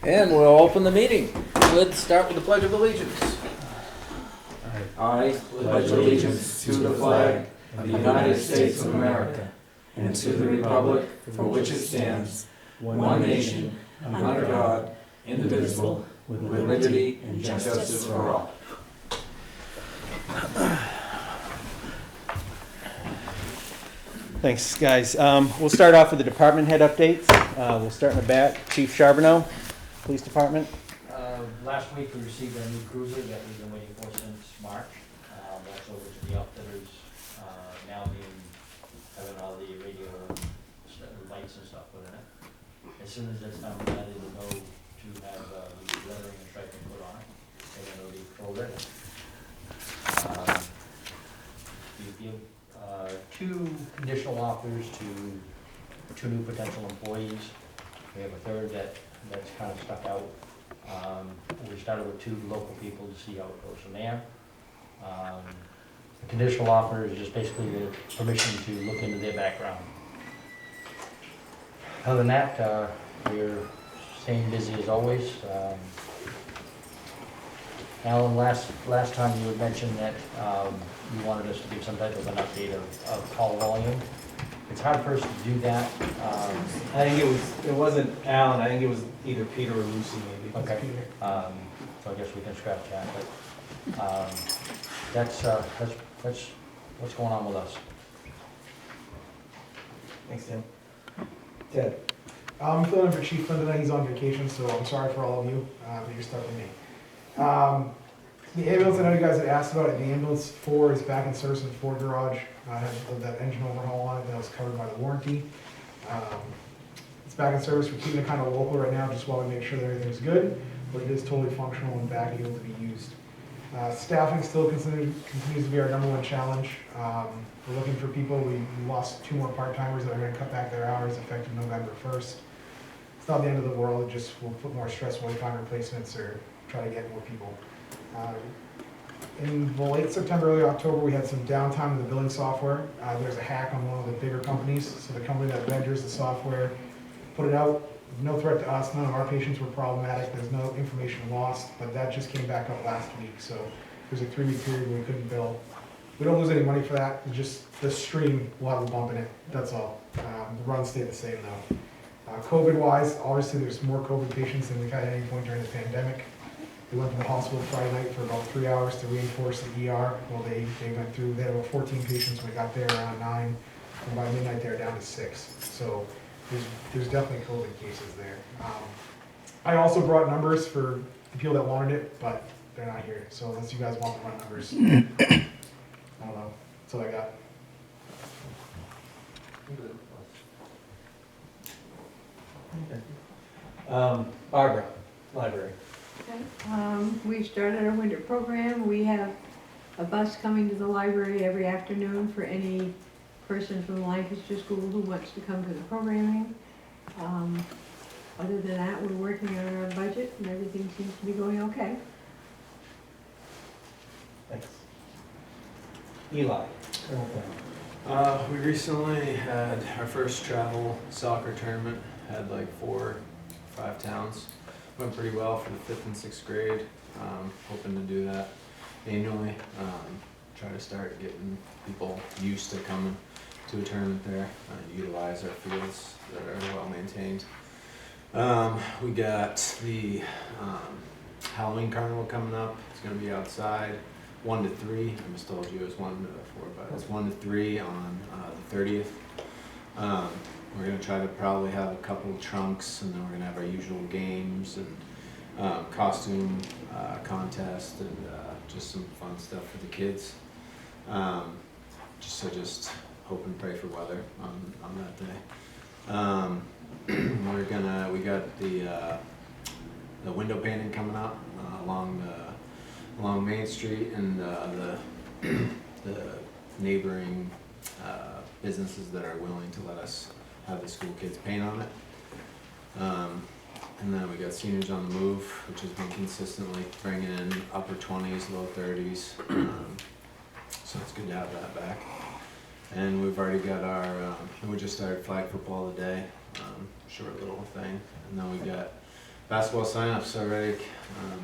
And we'll open the meeting. Let's start with the Pledge of Allegiance. I pledge allegiance to the flag of the United States of America and to the republic for which it stands, one nation, under God, indivisible, with liberty and justice for all. Thanks, guys. We'll start off with the department head updates. We'll start in the back. Chief Charbonneau, Police Department. Last week we received a new cruiser that we've been waiting for since March. That's over to the outfitters, now having all the radio lights and stuff put in it. As soon as that's done, they will know to have the lettering and striping put on it, and then it'll be full ready. We give two conditional offers to two new potential employees. We have a third that's kind of stuck out. We started with two local people to see how it goes from there. The conditional offer is just basically the permission to look into their background. Other than that, we're staying busy as always. Alan, last time you had mentioned that you wanted us to give some type of an update of call volume. It's hard for us to do that. I think it wasn't Alan. I think it was either Peter or Lucy maybe. Okay. So I guess we can scratch that, but that's what's going on with us. Thanks, Tim. Ted. I'm filling in for Chief Flynn tonight. He's on vacation, so I'm sorry for all of you, but you're stuck with me. The ambulance, I know you guys had asked about it. The ambulance 4 is back in service in the Ford garage. I had that engine overhaul on it that was covered by the warranty. It's back in service. We're keeping it kind of local right now just while we make sure that everything's good, but it is totally functional and back able to be used. Staffing still continues to be our #1 challenge. We're looking for people. We lost 2 more part-timers that are going to cut back their hours effective November 1st. It's not the end of the world. It just will put more stress when we find replacements or try to get more people. In the late September, early October, we had some downtime in the billing software. There's a hack on one of the bigger companies. So the company that renders the software put it out. No threat to us. None of our patients were problematic. There's no information lost, but that just came back up last week. So there's a 3-week period where we couldn't bill. We don't lose any money for that. It's just the stream will have a bump in it. That's all. The run stayed the same though. COVID-wise, obviously there's more COVID patients than we've had at any point during the pandemic. They went to the hospital Friday night for about 3 hours to reinforce the ER. Well, they went through, they had about 14 patients when we got there around 9, and by midnight they're down to 6. So there's definitely COVID cases there. I also brought numbers for the people that wanted it, but they're not here. So unless you guys want to run numbers, I don't know. That's all I got. Barbara, library. Okay. We started our winter program. We have a bus coming to the library every afternoon for any person from Lancaster School who wants to come to the programming. Other than that, we're working on our budget and everything seems to be going okay. Thanks. Eli. We recently had our first travel soccer tournament. Had like 4 or 5 towns. Went pretty well for the 5th and 6th grade. Hoping to do that annually. Try to start getting people used to coming to a tournament there. Utilize our fields that are well maintained. We got the Halloween Carnival coming up. It's going to be outside 1 to 3. I just told you it was 1 to 4, but it's 1 to 3 on the 30th. We're going to try to probably have a couple of trunks, and then we're going to have our usual games and costume contest and just some fun stuff for the kids. Just hope and pray for weather on that day. We got the window painting coming up along Main Street and the neighboring businesses that are willing to let us have the school kids paint on it. And then we got Seniors on the Move, which has been consistently bringing in upper 20s, low 30s. So it's good to have that back. And we've already got our, we just started flag football today, short little thing. And then we got basketball sign-ups already,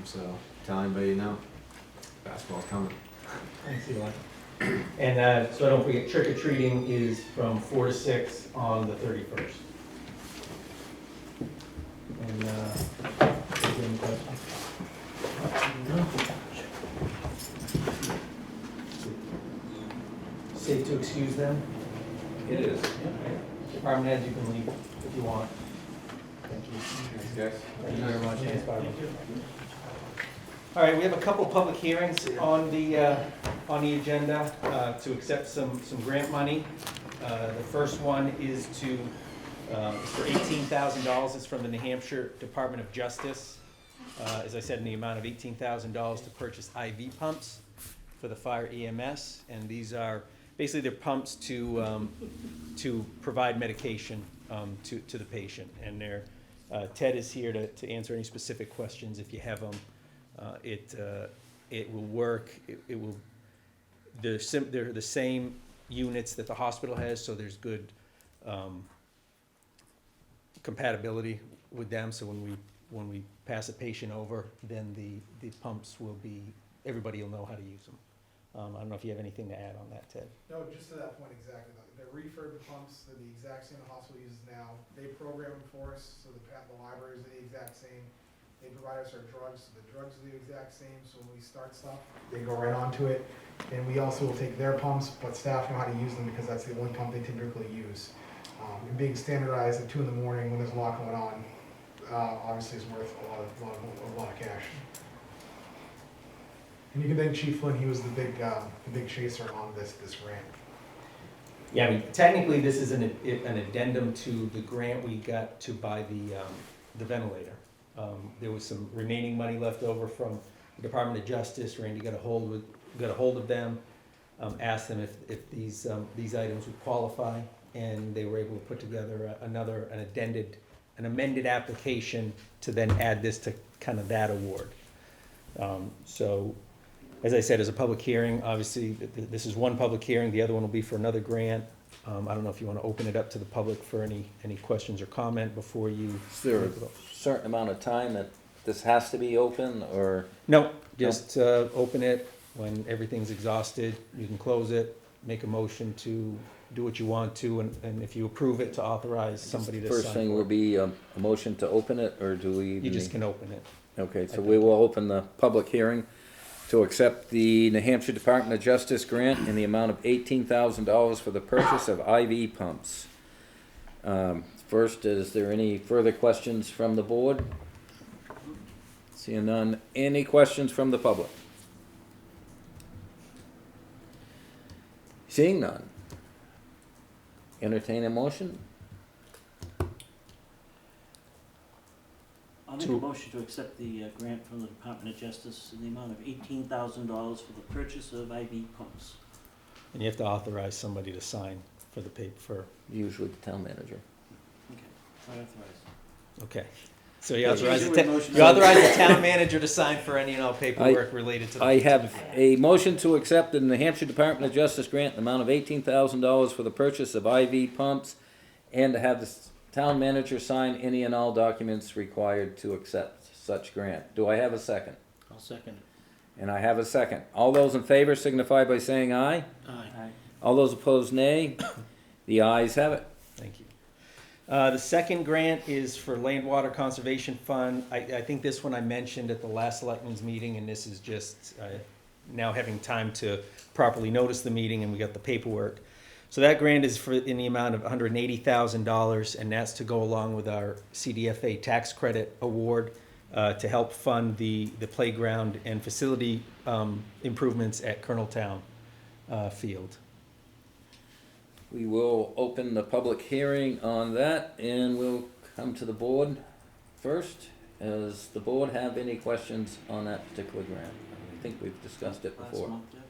so tell anybody you know, basketball's coming. Thanks, Eli. And so don't forget, trick or treating is from 4 to 6 on the 31st. And, is there any questions? Safe to excuse them? It is. Department heads, you can leave if you want. Thank you. Thanks, guys. Thank you very much. Thanks, Barbara. All right, we have a couple of public hearings on the agenda to accept some grant money. The first one is for $18,000. It's from the New Hampshire Department of Justice. As I said, in the amount of $18,000 to purchase IV pumps for the fire EMS, and these are basically they're pumps to provide medication to the patient. And Ted is here to answer any specific questions if you have them. It will work. They're the same units that the hospital has, so there's good compatibility with them. So when we pass a patient over, then the pumps will be, everybody will know how to use them. I don't know if you have anything to add on that, Ted. No, just to that point exactly. They're refurbed pumps. They're the exact same the hospital uses now. They program them for us, so the libraries are the exact same. They provide us our drugs, so the drugs are the exact same, so when we start stuff, they go right onto it. And we also will take their pumps, but staff know how to use them because that's the only pump they typically use. And being standardized at 2 in the morning when there's a lot going on, obviously is worth a lot of cash. And you can thank Chief Flynn, he was the big chaser on this grant. Yeah, I mean, technically, this is an addendum to the grant we got to buy the ventilator. There was some remaining money left over from the Department of Justice. Randy got a hold of them, asked them if these items would qualify, and they were able to put together an amended application to then add this to kind of that award. So, as I said, as a public hearing, obviously, this is one public hearing. The other one will be for another grant. I don't know if you want to open it up to the public for any questions or comment before you. Is there a certain amount of time that this has to be open, or? No, just open it when everything's exhausted. You can close it, make a motion to do what you want to, and if you approve it, to authorize somebody to sign. First thing will be a motion to open it, or do we? You just can open it. Okay, so we will open the public hearing to accept the New Hampshire Department of Justice grant in the amount of $18,000 for the purchase of IV pumps. First, is there any further questions from the board? Seeing none. Any questions from the public? Seeing none. Entertain a motion? I'll make a motion to accept the grant from the Department of Justice in the amount of $18,000 for the purchase of IV pumps. And you have to authorize somebody to sign for the paper. Usually the town manager. Okay, I authorize. Okay. So you authorize Usually the with motion- the town manager to sign for any and all paperwork related to the. I have a motion to accept the New Hampshire Department of Justice grant in the amount of $18,000 for the purchase of IV pumps, and to have the town manager sign any and all documents required to accept such grant. Do I have a second? I'll second it. And I have a second. All those in favor signify by saying aye. Aye. All those opposed, nay. The ayes have it. Thank you. The second grant is for Land Water Conservation Fund. I think this one I mentioned at the last selectmen's meeting, and this is just now having time to properly notice the meeting, and we got the paperwork. So that grant is in the amount of $180,000, and that's to go along with our CDFA tax credit award to help fund the playground and facility improvements at Coloneltown Field. We will open the public hearing on that, and we'll come to the board first. Does the board have any questions on that particular grant? I think we've discussed it Last before. month, yeah.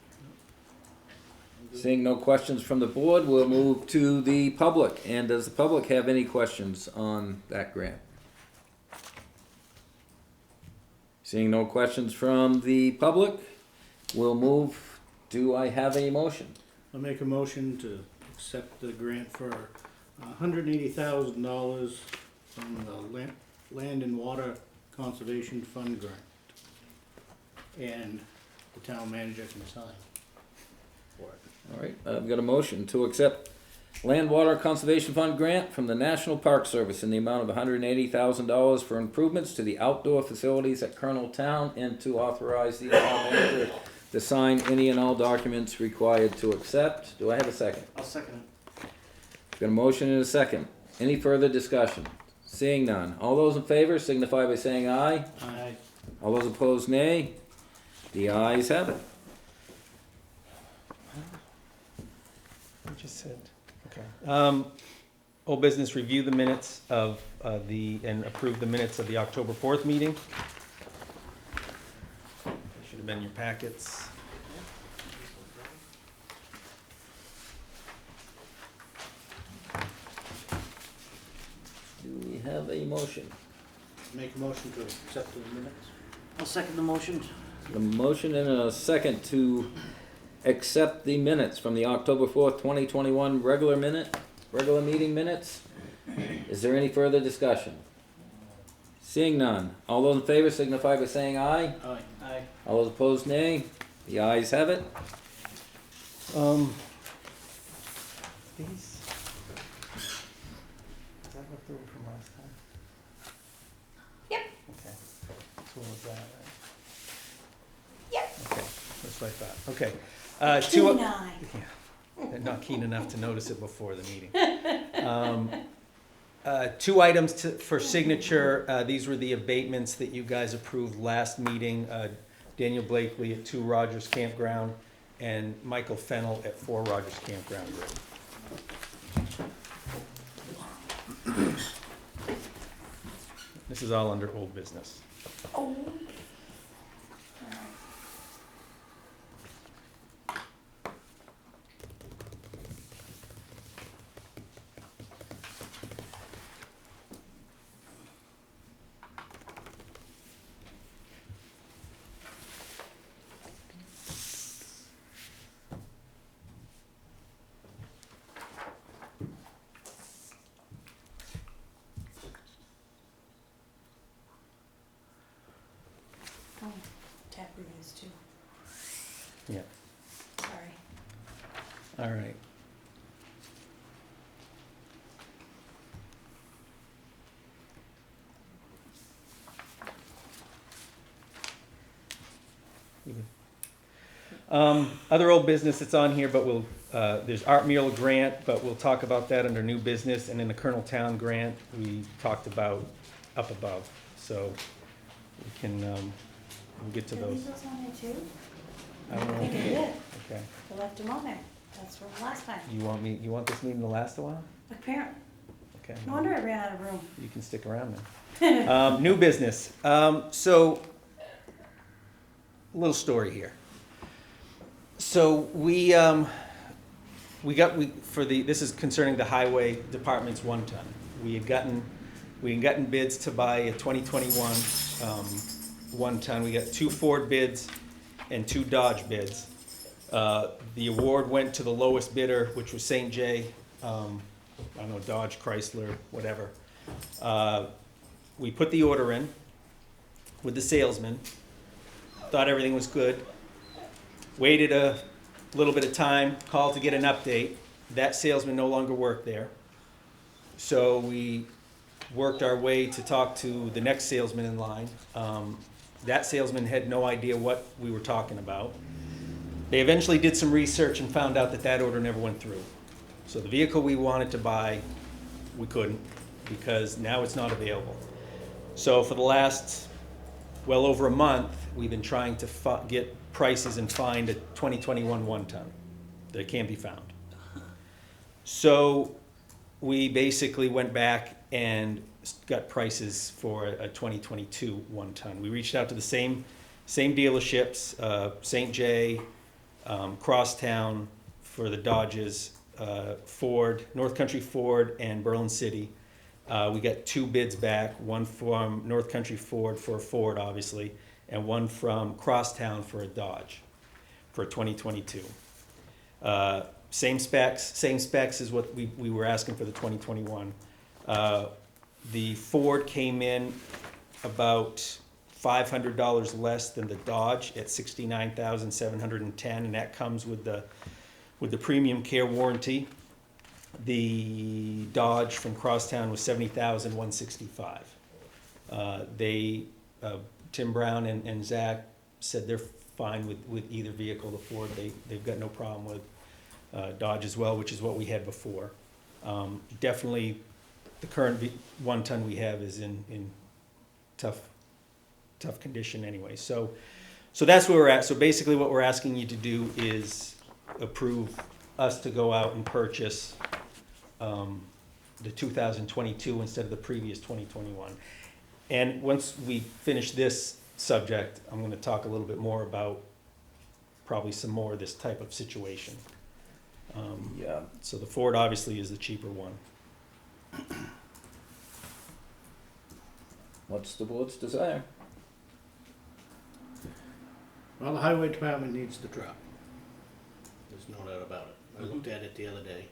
Seeing no questions from the board, we'll move to the public. And does the public have any questions on that grant? Seeing no questions from the public, we'll move. Do I have a motion? I'll make a motion to accept the grant for $180,000 from the Land and Water Conservation Fund grant. And the town manager can sign for it. All right, I've got a motion to accept Land Water Conservation Fund grant from the National Park Service in the amount of $180,000 for improvements to the outdoor facilities at Colonel Town, and to authorize the town manager to sign any and all documents required to accept. Do I have a second? I'll second it. Got a motion and a second. Any further discussion? Seeing none. All those in favor signify by saying aye. Aye. All those opposed, nay. The ayes have it. I just said, okay. Old business, review the minutes of and approve the minutes of the October 4th meeting. They should have been in your packets. Do we have a motion? Make a motion to accept the minutes. I'll second the motion. A motion and a second to accept the minutes from the October 4th, 2021 regular meeting minutes. Is there any further discussion? Seeing none. All those in favor signify by saying aye. Aye. Aye. All those opposed, nay. The ayes have it. These. Is that left over from last time? Yep. Okay. So what was that, right? Yep. Okay, that's what I thought. Okay. Keen eye. Yeah, they're not keen enough to notice it before the meeting. Two items for signature. These were the abatements that you guys approved last meeting. Daniel Blakely at 2 Rogers Campground and Michael Fennell at 4 Rogers Campground. This is all under old business. Oh. Taproot is too. Yeah. Sorry. All right. Other old business that's on here, but we'll, there's art mural grant, but we'll talk about that under new business, and then the Colonel Town grant, we talked about up above, so we can, we'll get to Did those. leave those on there too? I don't know. I think I did. Okay, I left them on there. That's from last time. you want this meeting to last a while? Apparently. Okay. No wonder I ran out of room. You can stick around then. New business. So, little story here. So this is concerning the highway department's 1-ton. We had gotten bids to buy a 2021 1-ton. We got 2 Ford bids and 2 Dodge bids. The award went to the lowest bidder, which was St. J. I don't know, Dodge, Chrysler, whatever. We put the order in with the salesman, thought everything was good, waited a little bit of time, called to get an update. That salesman no longer worked there. So we worked our way to talk to the next salesman in line. That salesman had no idea what we were talking about. They eventually did some research and found out that that order never went through. So the vehicle we wanted to buy, we couldn't, because now it's not available. So for the last, well over a month, we've been trying to get prices and find a 2021 1-ton that can't be found. So we basically went back and got prices for a 2022 1-ton. We reached out to the same dealerships, St. J, Crosstown for the Dodges, Ford, North Country Ford, and Berlin City. We got 2 bids back, one from North Country Ford for a Ford, obviously, and one from Crosstown for a Dodge for 2022. Same specs as what we were asking for the 2021. The Ford came in about $500 less than the Dodge at $69,710, and that comes with the premium care warranty. The Dodge from Crosstown was $70,165. Tim Brown and Zach said they're fine with either vehicle. The Ford, they've got no problem with Dodge as well, which is what we had before. Definitely, the current 1-ton we have is in tough condition anyway. So that's where we're at. So basically, what we're asking you to do is approve us to go out and purchase the 2022 instead of the previous 2021. And once we finish this subject, I'm going to talk a little bit more about probably some more of this type of situation. Yeah. So the Ford obviously is the cheaper one. What's the board's desire? Well, the highway department needs the truck. There's no doubt about it. I looked at it the other day,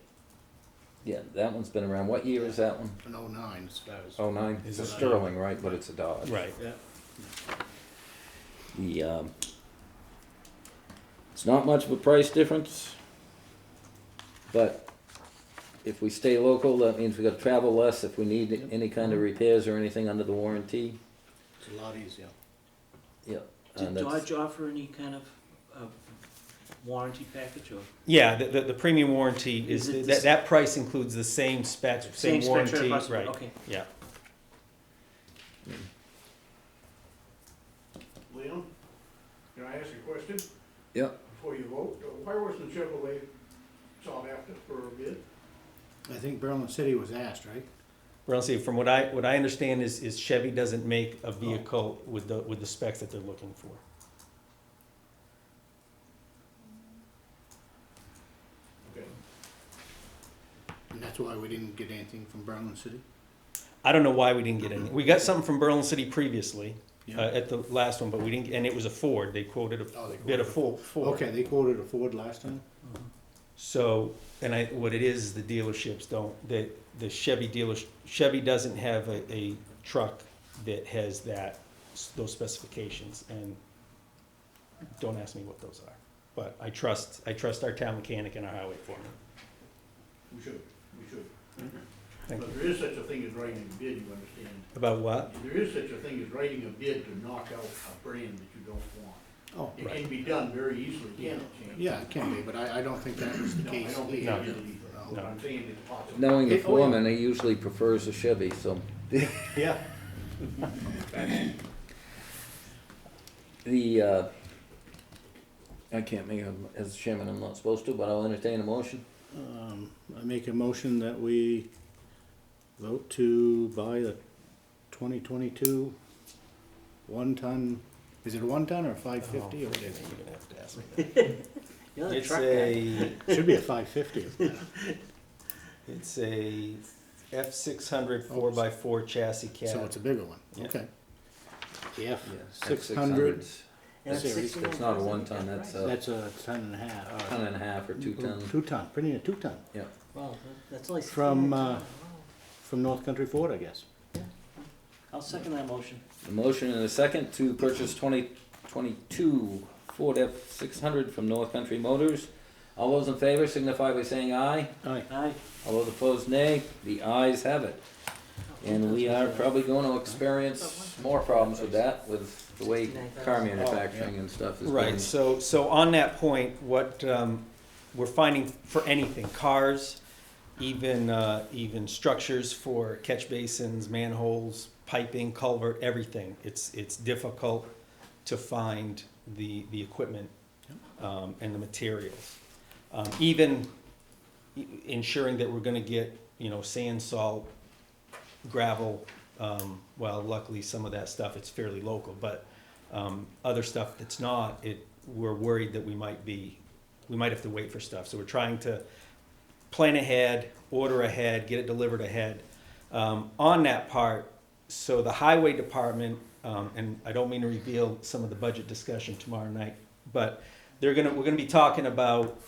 Yeah, that one's been around. What year is that one? an '09 as far as. Oh, 09. It's a Sterling, right? But it's a Dodge. Right. Yeah. It's not much of a price difference, but if we stay local, that means we got to travel less. If we need any kind of repairs or anything under the warranty, It's a lot easier. yeah. Did and that's- Dodge offer any kind of warranty package or? Yeah, the premium warranty Is it that price includes the same specs, same specs warranty, across the board? right? Okay. Yeah. Leon, can I ask you a question? Yeah. Before you vote, why wasn't Chevrolet sought after for a bid? I think Berlin City was asked, right? Well, see, from what I understand is Chevy doesn't make a vehicle with the specs that they're looking for. Okay. And that's why we didn't get anything from Berlin City? I don't know why we didn't get any. We got something from Berlin City previously, Yeah. at the last one, but we didn't, and it was a Ford. They quoted a bid of Ford. Okay, they quoted a Ford last time? So, and what it is the dealerships don't, the Chevy Chevy doesn't have a truck that has those specifications, and don't ask me what those are. But I trust our town mechanic and our highway foreman. We should. Thank But you. there is such a thing as writing a bid, you understand? About what? There is such a thing as writing a bid to knock out a brand that you don't want. Oh, It Right. can be done very easily, can't it, James? yeah, it can be, but I don't think that was the No, I case. don't think No. it is either. But No. I'm saying it's possible. Knowing the Oh, yeah. foreman, he usually prefers a Chevy, so. Yeah. I can't make as chairman, I'm not supposed to, but I'll entertain a motion. I make a motion that we vote to buy the 2022 1-ton, is it a 1-ton or a 550 or what is it? You're gonna have to ask me that. You're the It's truck guy. Should be a 550. It's a F600 4x4 chassis cab. So it's a bigger one, Yeah. okay. The Yeah, F600, And Series. it's It's not a 1-ton, that's a that's a ton and a half. ton and a half or 2-ton. 2-ton, printing a 2-ton, Well, that's only. From, 69. from North Country Ford, I guess. I'll second that motion. A motion and a second to purchase 2022 Ford F600 from North Country Motors. All those in favor signify by saying aye. Aye. Aye. All those opposed, nay. The ayes have it. And we are probably going to experience more problems with that, with the way car manufacturing and stuff is Right, going. so on that point, what we're finding for anything, cars, even structures for catch basins, manholes, piping, culvert, everything, it's difficult to find the equipment and the materials. Even ensuring that we're gonna get, sand, salt, gravel, well, luckily some of that stuff, it's fairly local, but other stuff that's not, we're worried that we might have to wait for stuff. So we're trying to plan ahead, order ahead, get it delivered ahead. On that part, so the highway department, and I don't mean to reveal some of the budget discussion tomorrow night, but we're gonna be talking about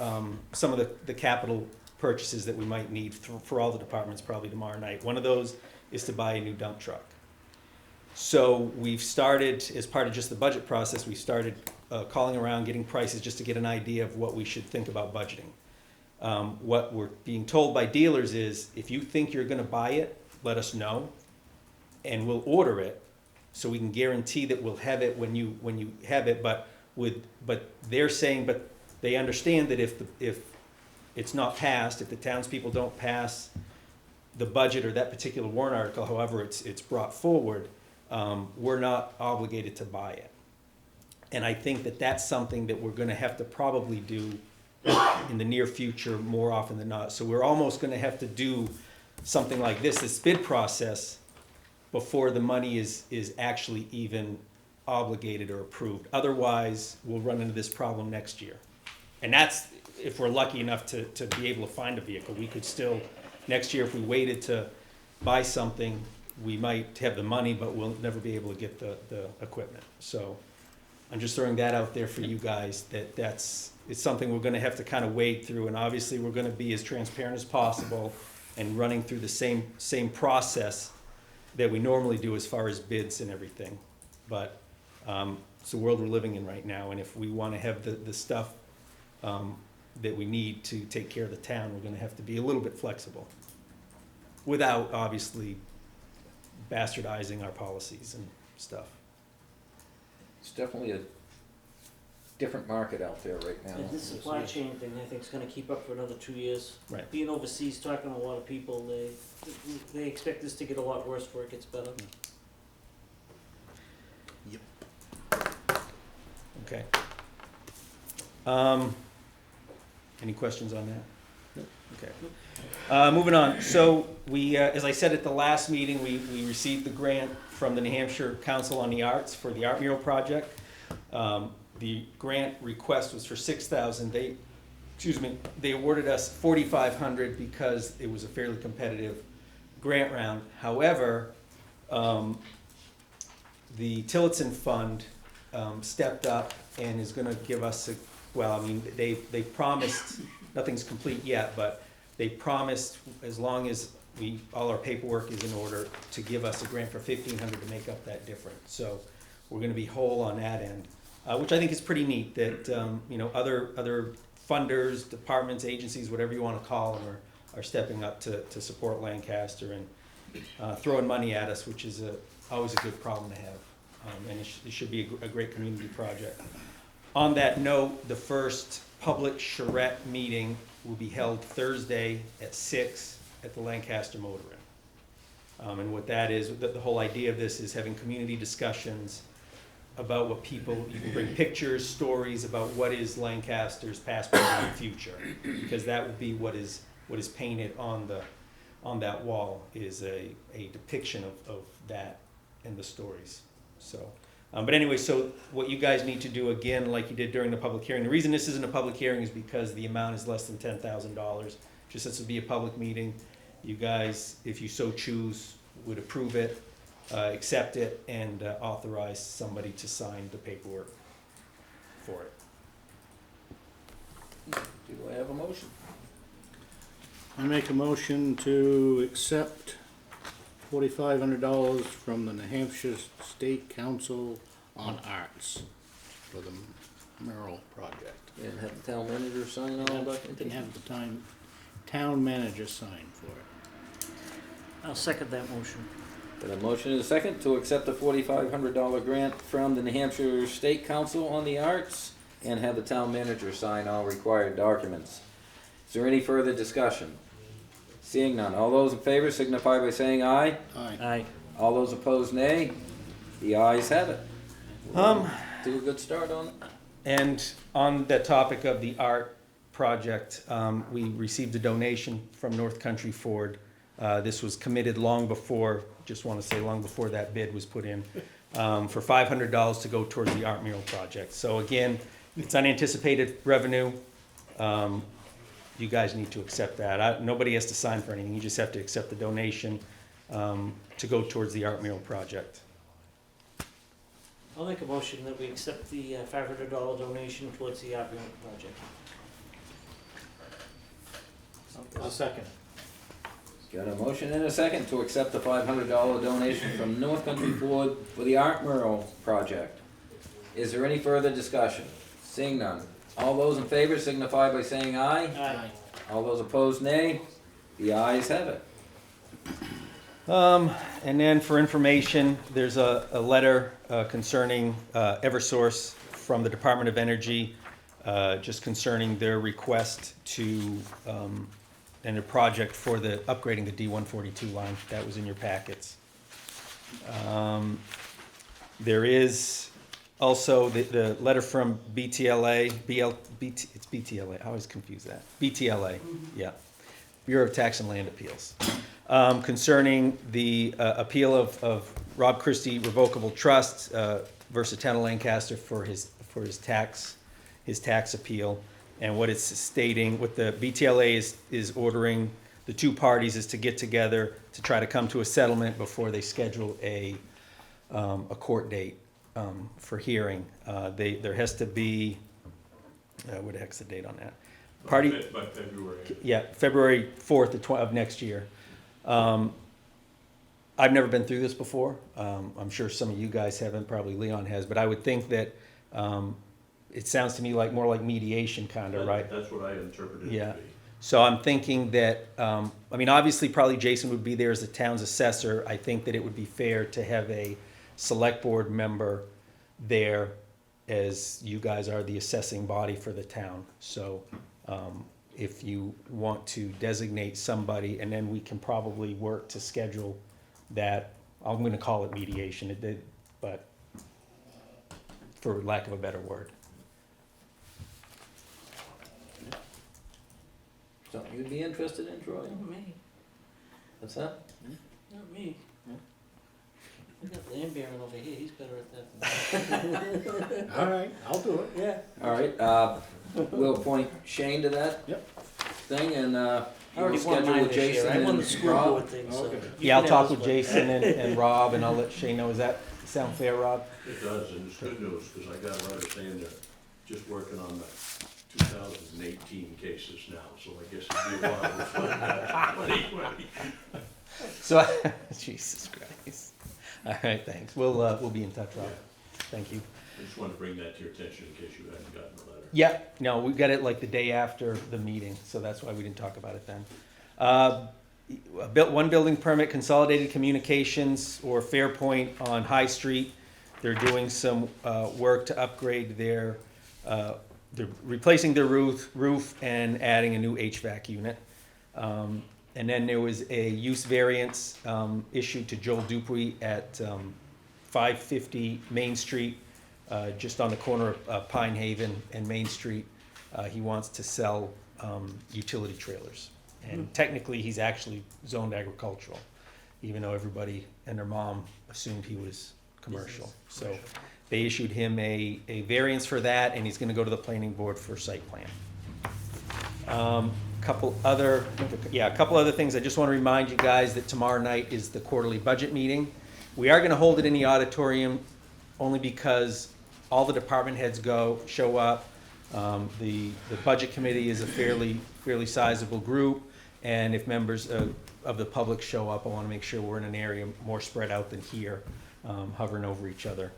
some of the capital purchases that we might need for all the departments probably tomorrow night. One of those is to buy a new dump truck. So we've started, as part of just the budget process, we started calling around, getting prices just to get an idea of what we should think about budgeting. What we're being told by dealers is, if you think you're gonna buy it, let us know, and we'll order it, so we can guarantee that we'll have it when you have it, but they're saying, but they understand that if it's not passed, if the townspeople don't pass the budget or that particular warrant article, however it's brought forward, we're not obligated to buy it. And I think that that's something that we're gonna have to probably do in the near future more often than not. So we're almost gonna have to do something like this bid process, before the money is actually even obligated or approved. Otherwise, we'll run into this problem next year. And that's if we're lucky enough to be able to find a vehicle. We could still, next year, if we waited to buy something, we might have the money, but we'll never be able to get the equipment. So I'm just throwing that out there for you guys, it's something we're gonna have to kind of wade through, and obviously we're gonna be as transparent as possible and running through the same process that we normally do as far as bids and everything. But it's the world we're living in right now, and if we want to have the stuff that we need to take care of the town, we're going to have to be a little bit flexible, without obviously bastardizing our policies and stuff. It's definitely a different market out there right now. And this supply chain thing, I think, is gonna keep up for another 2 years. Right. Being overseas, talking to a lot of people, they expect this to get a lot worse before it gets better. Okay. Any questions on that? Okay. Moving on. So we, as I said at the last meeting, we received the grant from the New Hampshire Council on the Arts for the art mural project. The grant request was for $6,000. They awarded us $4,500 because it was a fairly competitive grant round. However, the Tillotson Fund stepped up and is gonna give us they promised, nothing's complete yet, but they promised, as long as all our paperwork is in order, to give us a grant for $1,500 to make up that difference. So we're gonna be whole on that end, which I think is pretty neat that, other funders, departments, agencies, whatever you wanna call them, are stepping up to support Lancaster and throwing money at us, which is always a good problem to have. And it should be a great community project. On that note, the first public charrette meeting will be held Thursday at 6 at the Lancaster Motor Inn. And what that is, the whole idea of this is having community discussions about what people, you can bring pictures, stories about what is Lancaster's past, present, and future. Because that would be what is painted on that wall, is a depiction of that and the stories. So, but anyway, so what you guys need to do, again, like you did during the public hearing, the reason this isn't a public hearing is because the amount is less than $10,000. Just this would be a public meeting. You guys, if you so choose, would approve it, accept it, and authorize somebody to sign the paperwork for it. Do I have a motion? I make a motion to accept $4,500 from the New Hampshire State Council on Arts for the mural project. And have the town manager sign all that? And have the town manager sign for it. I'll second that motion. Got a motion and a second to accept the $4,500 grant from the New Hampshire State Council on the Arts and have the town manager sign all required documents. Is there any further discussion? Seeing none. All those in favor signify by saying aye. Aye. Aye. All those opposed, nay. The ayes have it. Do a good start on it. And on the topic of the art project, we received a donation from North Country Ford. This was committed long before that bid was put in, for $500 to go towards the art mural project. So again, it's unanticipated revenue. You guys need to accept that. Nobody has to sign for anything. You just have to accept the donation to go towards the art mural project. I'll make a motion that we accept the $500 donation towards the art mural project. I'll second. Got a motion and a second to accept the $500 donation from North Country Ford for the art mural project. Is there any further discussion? Seeing none. All those in favor signify by saying aye. Aye. All those opposed, nay. The ayes have it. And then for information, there's a letter concerning Eversource from the Department of Energy, just concerning their request to, and their project for the upgrading the D142 line. That was in your packets. There is also the letter from BTLA, it's BTLA, I always confuse that. BTLA, yeah, Bureau of Tax and Land Appeals. Concerning the appeal of Rob Christie Revocable Trust versus Town of Lancaster for his tax appeal. And what it's stating, what the BTLA is ordering the two parties is to get together to try to come to a settlement before they schedule a court date for hearing. There has to be, what the heck's the date on that? By February. Yeah, February 4th of next year. I've never been through this before. I'm sure some of you guys haven't, probably Leon has, but I would think that it sounds to me like more like mediation kind of, right? That's what I interpreted it Yeah. to be. So I'm thinking that, I mean, obviously probably Jason would be there as the town's assessor. I think that it would be fair to have a select board member there as you guys are the assessing body for the town. So if you want to designate somebody, and then we can probably work to schedule that, I'm gonna call it mediation, but for lack of a better word. Something you'd be interested in, Troy? Not me, What's that? not me. We got Land Baron over here, he's better at that than All right, I'll do it. Yeah. All right, we'll appoint Shane to that thing, and I already we'll won schedule mine with this year, Jason I won the and school Rob. board thing, so. Okay. you Yeah, I'll can talk have with this one. Jason and Rob, and I'll let Shane know. Does that sound fair, Rob? It does, and it's good news, because I got a letter saying they're just working on the 2018 cases now, so I guess it'd be a while before that 2020. So, Jesus Christ. All right, thanks. We'll be in touch, Rob. Thank you. I just wanted to bring that to your attention in case you hadn't gotten the letter. Yeah, no, we got it like the day after the meeting, so that's why we didn't talk about it then. One building permit, Consolidated Communications or Fairpoint on High Street. They're doing some work to upgrade their, they're replacing their roof and adding a new HVAC unit. And then there was a use variance issued to Joel Dupuy at 550 Main Street, just on the corner of Pine Haven and Main Street. He wants to sell utility trailers. And technically, he's actually zoned agricultural, even though everybody and their mom assumed he was commercial. So they issued him a variance for that, and he's gonna go to the planning board for site plan. A couple other things. I just want to remind you guys that tomorrow night is the quarterly budget meeting. We are going to hold it in the auditorium only because all the department heads show up. The budget committee is a fairly sizable group, and if members of the public show up, I want to make sure we're in an area more spread out than here, hovering over each other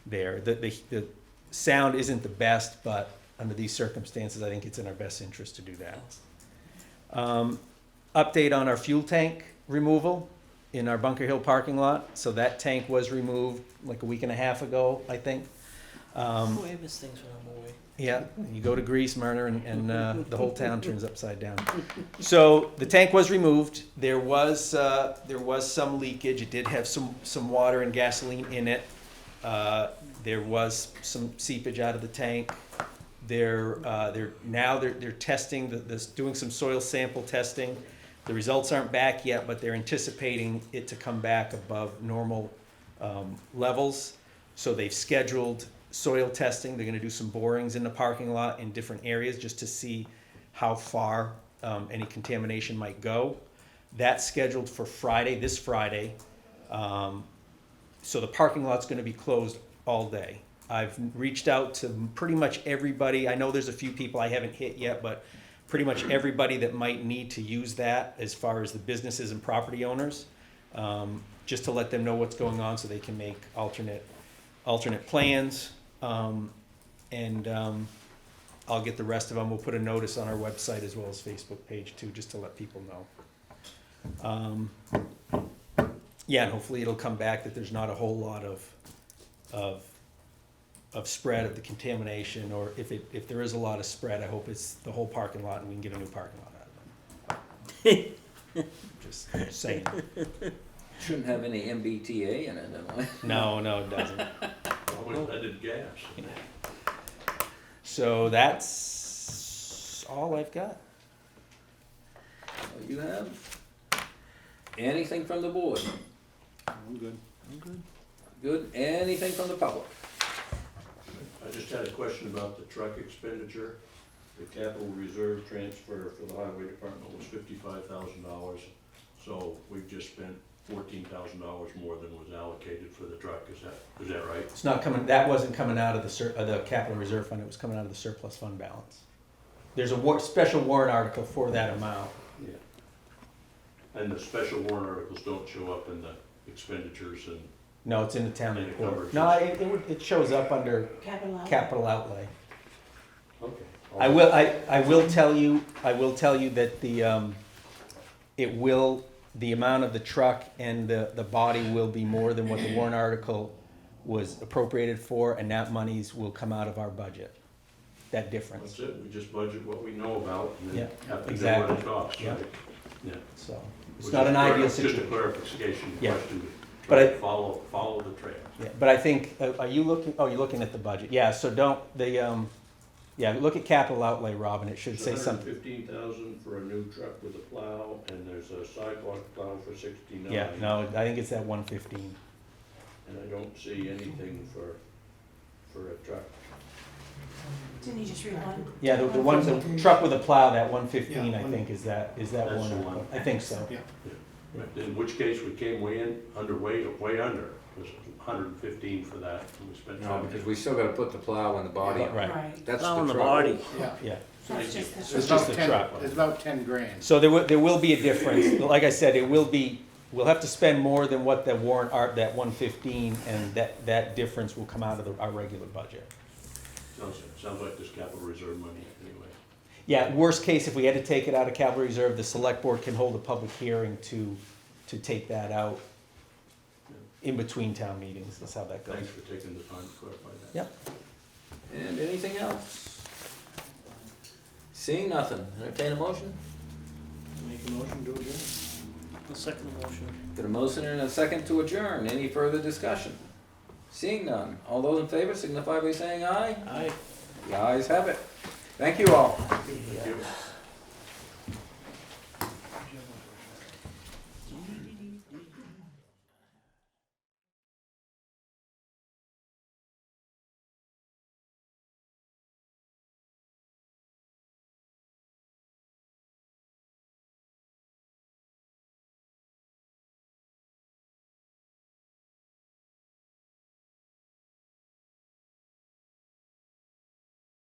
there. The sound isn't the best, but under these circumstances, I think it's in our best interest to do that. Update on our fuel tank removal in our Bunker Hill parking lot. So that tank was removed like a week and a half ago, I think. Oh, I miss things when I'm away. Yeah, you go to Greece, Myrna, and the whole town turns upside down. So the tank was removed. There was some leakage. It did have some water and gasoline in it. There was some seepage out of the tank. They're testing doing some soil sample testing. The results aren't back yet, but they're anticipating it to come back above normal levels. So they've scheduled soil testing. They're going to do some borings in the parking lot in different areas just to see how far any contamination might go. That's scheduled for this Friday. So the parking lot's going to be closed all day. I've reached out to pretty much everybody. I know there's a few people I haven't hit yet, but pretty much everybody that might need to use that as far as the businesses and property owners, just to let them know what's going on so they can make alternate plans. I'll get the rest of them. We'll put a notice on our website as well as Facebook page too, just to let people know. Yeah, and hopefully it'll come back that there's not a whole lot of spread of the contamination, or if there is a lot of spread, I hope it's the whole parking lot and we can get a new parking lot out of them. Just saying. Shouldn't have any MBTA in it, anyway. No, it doesn't. Always added gas. So that's all I've got. You have? Anything from the board? I'm good. Good. Anything from the public? I just had a question about the truck expenditure. The capital reserve transfer for the highway department was $55,000. So we've just spent $14,000 more than was allocated for the truck. Is that right? It's not coming. That wasn't coming out of the capital reserve fund. It was coming out of the surplus fund balance. There's a special warrant article for that amount. Yeah. And the special warrant articles don't show up in the expenditures and. No, it's in the town And it report. covers No, it shows up under capital outlay. Okay. I will tell you that the amount of the truck and the body will be more than what the warrant article was appropriated for, and that monies will come out of our budget. That difference. That's it. We just budget what we know about and then Yeah, have to know exactly. what it costs, Yeah. right? Yeah. So it's Which not is an ideal situation. Just a clarification Yeah. question. But Try I- to follow the trail. Yeah, but I think, are you looking, you're looking at the budget. Yeah, so look at capital outlay, Rob, and it should say something. $115,000 for a new truck with a plow, and there's a sidewalk plow for $69,000. Yeah, no, I think it's that 115. And I don't see anything for a truck. Didn't you just read one? Yeah, the truck with a plow, that 115, I Yeah, think, is that That's one. the one. I think so. Yeah. In which case, we came way under. It was 115 for that, and we spent No, because we still gotta put the plow and the body on. Right. That's Plow on the the trouble. body. Yeah. That's just the. It's It's just about the 10, truck. it's about 10 grand. So there will be a difference. Like I said, we'll have to spend more than what the warrant art, that 115, and that difference will come out of our regular budget. Sounds like this capital reserve money anyway. Yeah, worst case, if we had to take it out of capital reserve, the select board can hold a public hearing to take that out in between town meetings. That's how that goes. Thanks for taking the time to clarify that. Yep. And anything else? Seeing nothing, entertain a motion? Make a motion to adjourn. I'll second the motion. Got a motion and a second to adjourn. Any further discussion? Seeing none. All those in favor signify by saying aye. Aye. The ayes have it. Thank you all. Thank you.